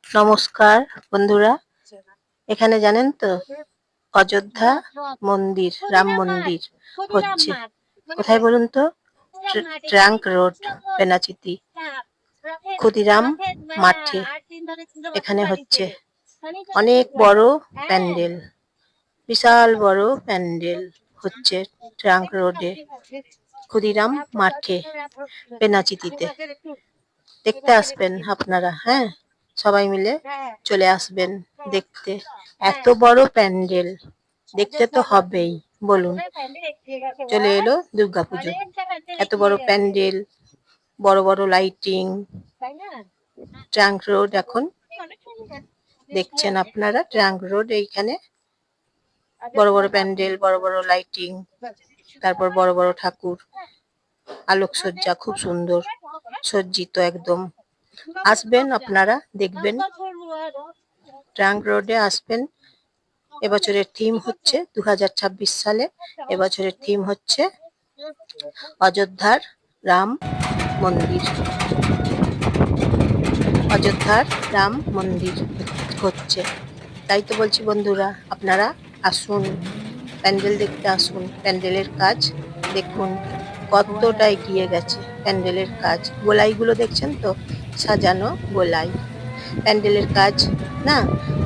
নমস্কার বন্ধুরা, এখানে জানেন তো অযোধ্যা মন্দির, রাম মন্দির হচ্ছে কোথায় বলুন তো? ট্রাঙ্ক রোড, বেনাচিতি, ক্ষুদিরাম মাঠে। এখানে হচ্ছে অনেক বড় প্যান্ডেল, বিশাল বড় প্যান্ডেল হচ্ছে ট্রাঙ্ক রোডে, ক্ষুদিরাম মাঠে, বেনাচিতিতে। দেখতে আসবেন আপনারা, হ্যাঁ, সবাই মিলে চলে আসবেন দেখতে। এত বড় প্যান্ডেল, দেখতে তো হবেই বলুন। চলে এলো দুর্গাপুজো, এত বড় প্যান্ডেল, বড় বড় লাইটিং। ট্রাঙ্ক রোড এখন দেখছেন আপনারা, ট্রাঙ্ক রোড এইখানে বড় বড় প্যান্ডেল, বড় বড় লাইটিং, তারপর বড় বড় ঠাকুর, আলোকসজ্জা খুব সুন্দর সজ্জিত একদম। আসবেন আপনারা, দেখবেন, ট্রাঙ্ক রোডে আসবেন। এবছরের থিম হচ্ছে 2026 সালে এবছরের থিম হচ্ছে অযোধ্যার রাম মন্দির। অযোধ্যার রাম মন্দির হচ্ছে, তাই তো বলছি বন্ধুরা, আপনারা আসুন, প্যান্ডেল দেখতে আসুন। প্যান্ডেলের কাজ দেখুন কতটা এগিয়ে গেছে প্যান্ডেলের কাজ। গোলাইগুলো দেখছেন তো, সাজানো গোলাই। প্যান্ডেলের কাজ না,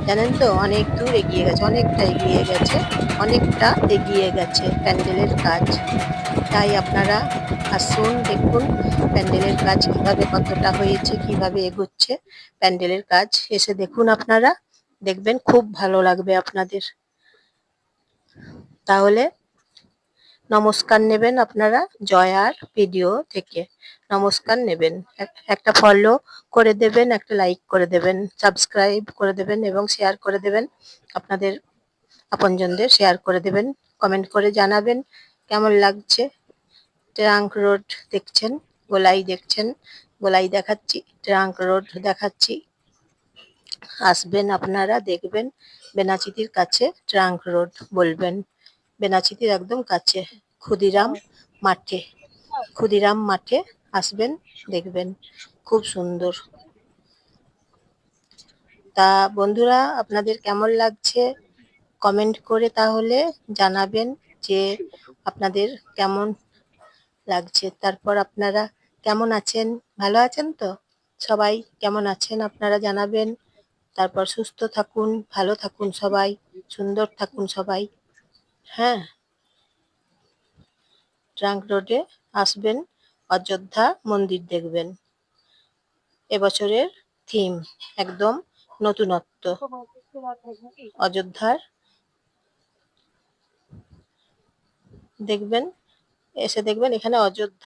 জানেন তো, অনেক দূর এগিয়ে গেছে, অনেকটা এগিয়ে গেছে, অনেকটা এগিয়ে গেছে প্যান্ডেলের কাজ। তাই আপনারা আসুন, দেখুন প্যান্ডেলের কাজ কিভাবে, কতটা হয়েছে, কিভাবে এগোচ্ছে প্যান্ডেলের কাজ। এসে দেখুন আপনারা, দেখবেন খুব ভালো লাগবে আপনাদের। তাহলে নমস্কার নেবেন আপনারা জয়ার ভিডিও থেকে, নমস্কার নেবেন। একটা ফলো করে দেবেন, একটা লাইক করে দেবেন, সাবস্ক্রাইব করে দেবেন এবং শেয়ার করে দেবেন। আপনাদের আপনজনদের শেয়ার করে দেবেন, কমেন্ট করে জানাবেন কেমন লাগছে। ট্রাঙ্ক রোড দেখছেন, গোলাই দেখছেন, গোলাই দেখাচ্ছি, ট্রাঙ্ক রোড দেখাচ্ছি। আসবেন আপনারা, দেখবেন। বেনাচিতির কাছে ট্রাঙ্ক রোড বলবেন, বেনাচিতির একদম কাছে, ক্ষুদিরাম মাঠে, ক্ষুদিরাম মাঠে আসবেন, দেখবেন খুব সুন্দর। তা বন্ধুরা, আপনাদের কেমন লাগছে কমেন্ট করে তাহলে জানাবেন যে আপনাদের কেমন লাগছে। তারপর আপনারা কেমন আছেন, ভালো আছেন তো? সবাই কেমন আছেন আপনারা জানাবেন। তারপর সুস্থ থাকুন, ভালো থাকুন সবাই, সুন্দর থাকুন সবাই, হ্যাঁ। ট্রাঙ্ক রোডে আসবেন, অযোধ্যা মন্দির দেখবেন। এবছরের থিম একদম নতুনত্ব, অযোধ্যার দেখবেন, এসে দেখবেন এখানে অযোধ্যা